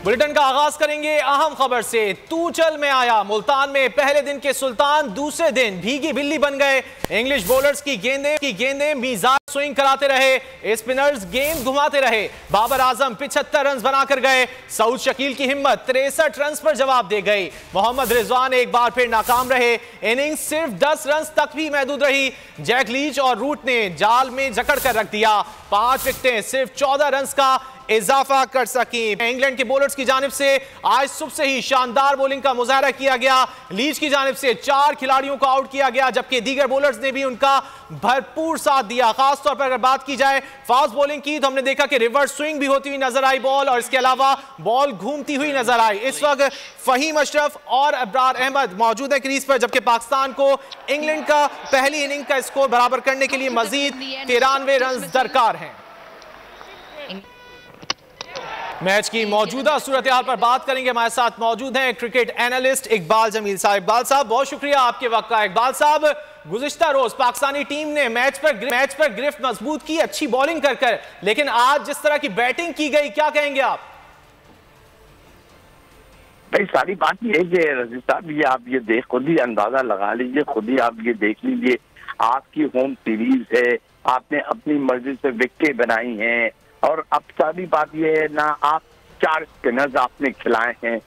Bulletin का आगाज करेंगे अहम खबर से। तू चल में आया मुल्तान में पहले दिन के सुल्तान दूसरे दिन भीगी बिल्ली बन गए। इंग्लिश बॉलर्स की गेंदें मिजाज स्विंग कराते रहे, स्पिनर्स गेंद घुमाते रहे। बाबर आजम 75 रन बनाकर गए। सऊद शकील की हिम्मत 63 रन पर जवाब दे गई। मोहम्मद रिजवान एक बार फिर नाकाम रहे। इनिंग्स सिर्फ 10 रन तक भी महदूद रही। जैक लीच और रूट ने जाल में जकड़ कर रख दिया। 5 विकेटें सिर्फ 14 रन का इजाफा कर सकी। इंग्लैंड के बॉलर्स की जानिब से आज सुबह से ही शानदार बॉलिंग का मुजाहरा किया गया। लीच की जानिब से 4 खिलाड़ियों को आउट किया गया, जबकि दीगर बॉलर्स ने भी उनका भरपूर साथ दिया। खासतौर पर अगर बात की जाए फास्ट बॉलिंग की, तो हमने देखा कि रिवर्स स्विंग भी होती हुई नजर आई बॉल, और इसके अलावा बॉल घूमती हुई नजर आई। इस वक्त फहीम अशरफ और अब्रार अहमद मौजूद है क्रीज पर, जबकि पाकिस्तान को इंग्लैंड का पहली इनिंग का स्कोर बराबर करने के लिए मजीद 93 रन दरकार हैं। मैच की मौजूदा सूरत हाल पर बात करेंगे। हमारे साथ मौजूद हैं क्रिकेट एनालिस्ट इकबाल जमील साहब। इकबाल साहब, बहुत शुक्रिया आपके वक्त का। इकबाल साहब, गुज़िश्ता रोज पाकिस्तानी टीम ने मैच पर गिरफ्त मजबूत की, अच्छी बॉलिंग कर, लेकिन आज जिस तरह की बैटिंग की गई, क्या कहेंगे आप? भाई सारी बात ये है कि रजीज साहब, ये आप ये खुद ही अंदाजा लगा लीजिए, खुद ही आप ये देख लीजिए, आपकी होम सीरीज है, आपने अपनी मर्जी से विकेट बनाई हैं, और अब सारी बात यह है ना, आप 4 स्पिनर्स आपने खिलाए हैं,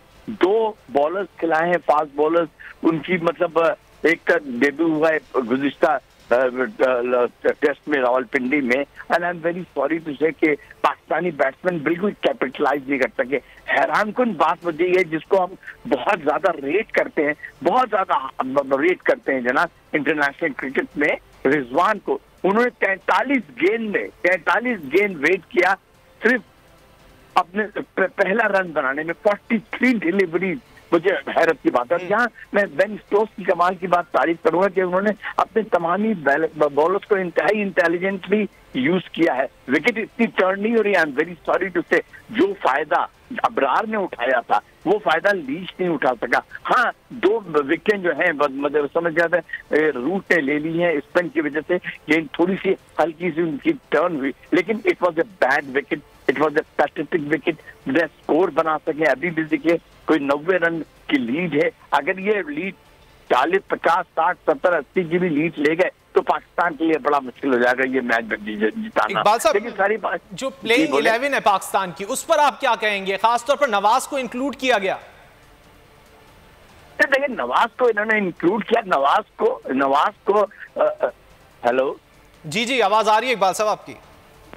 2 बॉलर्स खिलाए हैं फास्ट बॉलर्स, उनकी मतलब एक का डेब्यू हुआ है गुज़िश्ता टेस्ट में रावलपिंडी में, and I am very sorry to say कि पाकिस्तानी बैट्समैन बिल्कुल कैपिटलाइज नहीं कर सके। हैरानकुन बात मुझे ये, जिसको हम बहुत ज्यादा रेट करते हैं, बहुत ज्यादा रेट करते हैं जनाब इंटरनेशनल क्रिकेट में, रिजवान को उन्होंने 43 गेंद वेट किया सिर्फ अपने पहला रन बनाने में, 43 डिलीवरी। मुझे हैरत की बात है। यहाँ मैं बेन स्टोक्स की कमाल की बात तारीफ करूंगा कि उन्होंने अपने तमामी बॉलर्स को इंतहाई इंटेलिजेंटली यूज किया है। विकेट इतनी टर्न नहीं हो रही। I am very sorry to say, जो फायदा अबरार ने उठाया था वो फायदा लीच नहीं उठा सका। हाँ, 2 विकेट जो है मतलब समझ जाते हैं रूट ने ले ली है स्पिन की वजह से, गेंद थोड़ी सी हल्की सी उनकी टर्न हुई, लेकिन it was a bad wicket, it was a pathetic wicket. Score बना सके अभी भी देखिए, कोई 90 रन की लीड है। अगर ये लीड 40, 50, 60, 70, 80 की भी लीड ले गए तो पाकिस्तान के लिए बड़ा मुश्किल हो जाएगा ये मैच जिताना। लेकिन सारी बात जो प्लेइंग 11 है पाकिस्तान की, उस पर आप क्या कहेंगे? खासतौर पर नवाज को इंक्लूड किया गया। देखिए, नवाज को इन्होंने इंक्लूड किया। नवाज को हेलो जी आवाज आ रही है इकबाल साहब आपकी।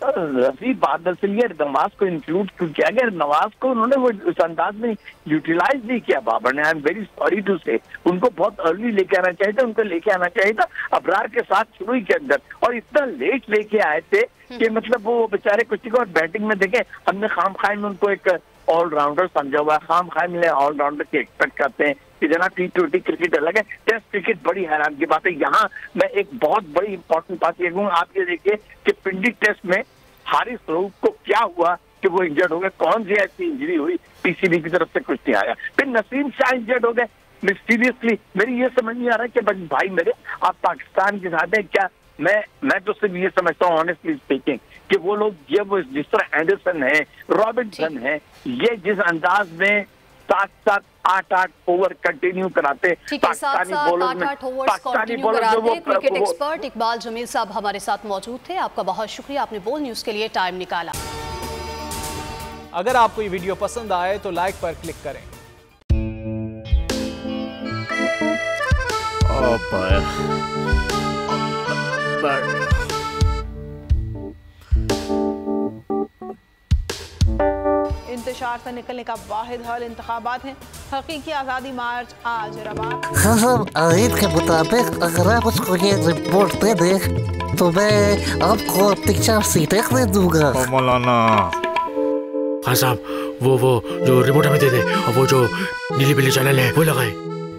रफी बात दरअसल ये, नवाज को इंक्लूड किया गया, नवाज को उन्होंने वो उस अंदाज में यूटिलाइज नहीं किया बाबर ने। I am very sorry to say, उनको बहुत अर्ली लेके आना चाहिए था, उनको लेके आना चाहिए था अबरार के साथ शुरू ही के अंदर, और इतना लेट लेके आए थे कि मतलब वो बेचारे कुछ को। और बैटिंग में देखें, हमने खाम खाई में उनको एक ऑलराउंडर समझा हुआ है। खाम खाई में ऑलराउंडर की एक्सपेक्ट करते हैं कि जनाब T20 क्रिकेट अलग है, टेस्ट क्रिकेट बड़ी हैरान की बात है। यहाँ मैं एक बहुत बड़ी इंपॉर्टेंट बात ये कहूँगा, आप ये देखिए कि पिंडी टेस्ट में हारिस रऊफ को क्या हुआ कि वो इंजर्ड हो गए। कौन सी ऐसी इंजरी हुई, PCB की तरफ से कुछ नहीं आया। फिर नसीम शाह इंजर्ड हो गए। सीरियसली मेरी ये समझ नहीं आ रहा है कि भाई मेरे, आप पाकिस्तान के साथ है क्या? मैं तो सिर्फ ये समझता हूँ ऑनेस्टली स्पीकिंग कि वो लोग ये जिस तरह एंडरसन है, रॉबिन्सन है, ये जिस अंदाज में 7-7, 8-8 ओवर कंटिन्यू कराते पाकिस्तानी बॉलर में, Pakistani bowler cricket expert Iqbal Jameel साहब हमारे साथ मौजूद थे। आपका बहुत शुक्रिया, आपने बोल न्यूज के लिए टाइम निकाला। अगर आपको ये वीडियो पसंद आए तो लाइक पर क्लिक करें। इंतशार से निकलने का वाहिद हल इंतखाबात हैं। हकीकी आज़ादी मार्च आज रवा। हाँ, आयत के मुताबिक अगर आप उसको ये रिपोर्ट दे दें तो मैं आपको अपनी 4 सीटें दे दूंगा। मौलाना हाँ साहब, वो जो रिपोर्ट हमें दे दे, और वो जो नीली पीली चैनल है वो लगाए।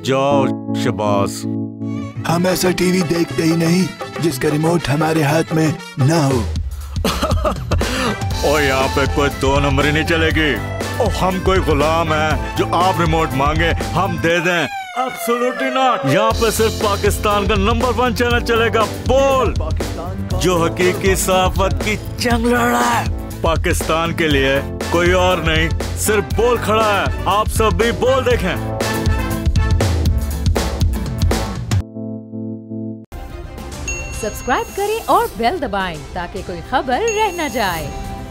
जाओ शबाज, हम ऐसा टीवी देखते ही नहीं जिसका रिमोट हमारे हाथ में ना हो। और यहाँ पे कोई 2 नंबरी नहीं चलेगी। और हम कोई गुलाम है जो आप रिमोट मांगे हम दे दें? Absolutely not. यहाँ पे सिर्फ पाकिस्तान का नंबर 1 चैनल चलेगा, बोल, जो हकीकी सहाफत की जंग लड़ रहा है पाकिस्तान के लिए, कोई और नहीं, सिर्फ बोल खड़ा है, आप सब भी बोल देखें। सब्सक्राइब करें और बेल दबाएं ताकि कोई खबर रह न जाए।